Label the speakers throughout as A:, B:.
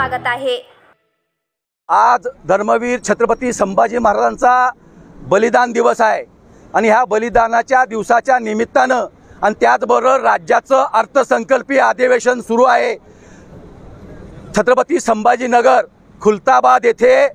A: स्वागत आहे।
B: आज धर्मवीर छत्रपती संभाजी महाराजांचा बलिदान दिवस आहे आणि ह्या बलिदानाच्या दिवसाच्या निमित्तानं आणि त्याचबरोबर राज्याचं अर्थसंकल्पीय अधिवेशन सुरू आहे। छत्रपती संभाजीनगर खुलताबाद येथे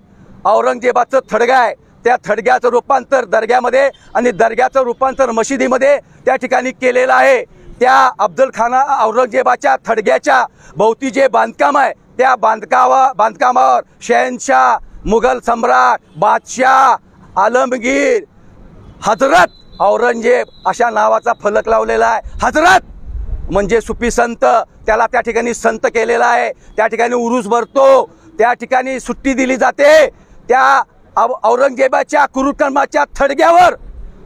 B: औरंगजेबाचं थडगा आहे, त्या थडग्याचं रूपांतर दर्ग्यामध्ये आणि दर्ग्याचं रूपांतर मशिदीमध्ये त्या ठिकाणी केलेलं आहे। त्या अफजलखाना औरंगजेबाच्या थडग्याच्या भोवती जे बांधकाम आहे त्या बांधकामावर शहनशाह, मुघल सम्राट, बादशाह, आलमगीर, हजरत औरंगजेब अशा नावाचा फलक लावलेला आहे। हजरत म्हणजे सुफी संत, त्याला त्या ठिकाणी संत केलेला आहे। त्या ठिकाणी उरूस भरतो, त्या ठिकाणी सुट्टी दिली जाते। त्या औरंगजेबाच्या कुरुकर्माच्या थडग्यावर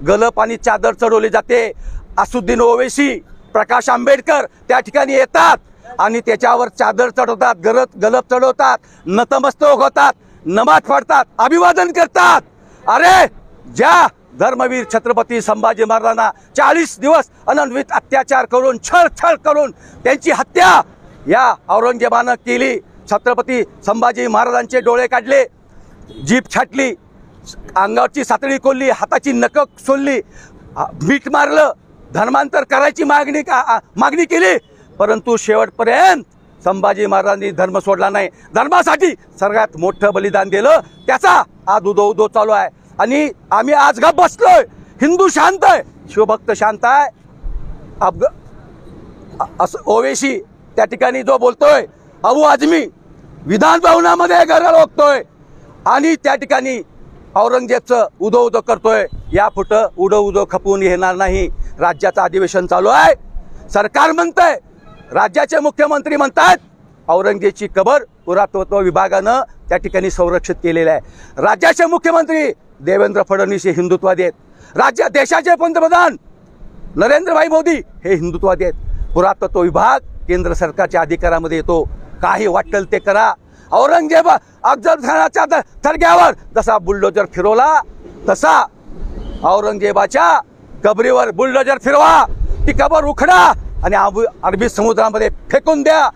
B: गलप आणि चादर चढवली जाते। असुद्दीन ओवैसी, प्रकाश आंबेडकर त्या ठिकाणी येतात आणि त्याच्यावर चादर चढवतात, गलप चढवतात, नतमस्तक होतात, नमाज पढ़तात, अभिवादन करतात। अरे ज्या धर्मवीर छत्रपती संभाजी महाराजांना 40 दिवस अनन्वित अत्याचार करून छळ करून त्यांची हत्या या औरंगजेबानं केली। छत्रपती संभाजी महाराजांचे डोळे काढले, जीभ छाटली, अंगावरची सातळी कोल्ली, हाताची नख सोलली, मीठ मारलं, धर्मांतर करायची मागणी केली, परंतु शेवटपर्यंत संभाजी महाराजांनी धर्म सोडला नाही। धर्मासाठी सर्वात मोठं बलिदान दिलं, त्याचा आज उदो चालू आहे आणि आम्ही आज गप्प बसलोय। हिंदू शांत आहे, शिवभक्त शांत आहे। ओवैसी त्या ठिकाणी जो बोलतोय, अबू आझमी विधान भवनामध्ये गरळ ओकतोय आणि त्या ठिकाणी औरंगजेबचं उदो करतोय। या फुटं उडो खपून घेणार नाही। राज्याचं अधिवेशन चालू आहे, सरकार म्हणतंय, राज्याचे मुख्यमंत्री म्हणतात औरंगजेबाची कबर पुरातत्व विभागानं त्या ठिकाणी संरक्षित केलेलं आहे। राज्याचे मुख्यमंत्री देवेंद्र फडणवीस हे हिंदुत्ववादी आहेत, देशाचे पंतप्रधान नरेंद्रभाई मोदी हे हिंदुत्ववादी आहेत। पुरातत्व विभाग केंद्र सरकारच्या अधिकारामध्ये येतो, काही वाटेल ते करा। औरंगजेब अफजलखानाच्या थडग्यावर जसा बुलडोजर फिरवला तसा औरंगजेबाच्या कबरीवर बुलडोजर फिरवा, ती कबर उखडा आणि अरबी समुद्रामध्ये फेकून द्या।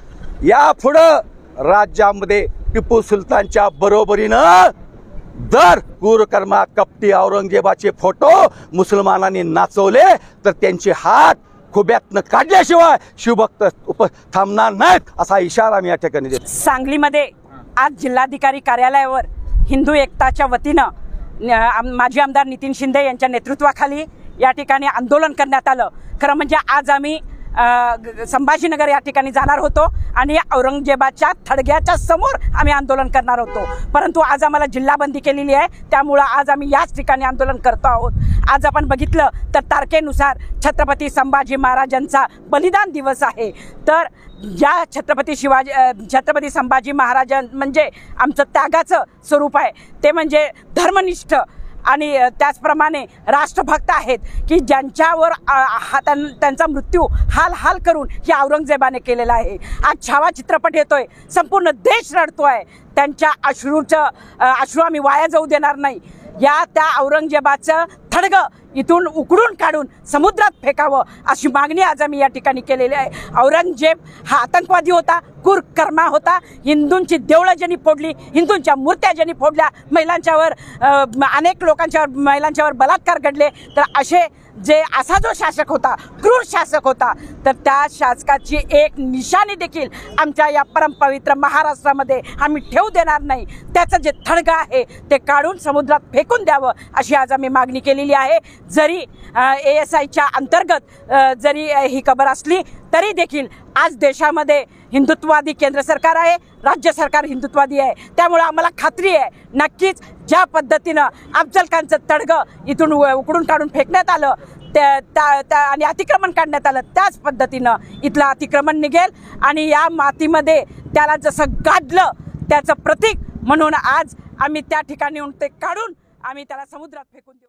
B: या पुढं राज्यामध्ये टिपू सुलतानच्या बरोबरीनं दर कुरकर्मा कपटी औरंगजेबाचे फोटो मुसलमानांनी नाचवले तर त्यांचे हात खुब्यातनं काढल्याशिवाय शिवभक्त थांबणार नाहीत, असा इशारा मी या ठिकाणी देतो।
C: सांगलीमध्ये आज जिल्हाधिकारी कार्यालयावर हिंदू एकताच्या वतीनं माजी आमदार नितीन शिंदे यांच्या नेतृत्वाखाली या ठिकाणी आंदोलन करण्यात आलं। खरं म्हणजे आज आम्ही संभाजीनगर या ठिकाणी जाणार होतो आणि औरंगजेबाच्या थडग्याच्या समोर आम्ही आंदोलन करणार होतो, परंतु आज आम्हाला जिल्हाबंदी केलेली आहे, त्यामुळं आज आम्ही याच ठिकाणी आंदोलन करतो आहोत। आज आपण बघितलं तर तारखेनुसार छत्रपती संभाजी महाराजांचा बलिदान दिवस आहे। तर या छत्रपती संभाजी महाराज म्हणजे आमचं त्यागाचं स्वरूप आहे, ते म्हणजे धर्मनिष्ठ आणि त्याचप्रमाणे राष्ट्रभक्त आहेत की ज्यांच्यावर त्यांचा मृत्यू हाल करून ही औरंगजेबाने केलेला आहे। आज छावा चित्रपट येतोय, संपूर्ण देश रडतोय, त्यांच्या अश्रू आम्ही वाया जाऊ देणार नाही। त्या औरंगजेबाचं थडगं इथून उकडून काढून समुद्रात फेकावं अशी मागणी आज आम्ही या ठिकाणी केलेली आहे। औरंगजेब हा आतंकवादी होता, कुरकर्मा होता, हिंदूंची देवळं ज्यांनी फोडली, हिंदूंच्या मूर्त्या ज्यांनी फोडल्या, महिलांच्यावर अनेक महिलांच्यावर बलात्कार घडले, तर असा जो शासक होता, क्रूर शासक होता, तर त्या शासकाची एक निशाणी देखील आमच्या या परमपवित्र महाराष्ट्रामध्ये आम्ही ठेवू देणार नाही। त्याचं जे थडगं आहे ते काढून समुद्रात फेकून द्यावं अशी आज आम्ही मागणी केलेली आहे। जरी ASIच्या अंतर्गत जरी ही कबर असली तरी देखील आज देशामध्ये हिंदुत्ववादी केंद्र सरकार आहे, राज्य सरकार हिंदुत्ववादी आहे, त्यामुळे आम्हाला खात्री आहे नक्कीच ज्या पद्धतीनं अफजल खानचं तडगं इथून उकडून काढून फेकण्यात आलं आणि अतिक्रमण काढण्यात आलं, त्याच पद्धतीनं इथलं अतिक्रमण निघेल आणि या मातीमध्ये त्याला जसं गाडलं त्याचं प्रतीक म्हणून आज आम्ही त्या ठिकाणी ते काढून आम्ही त्याला समुद्रात फेकून देऊ।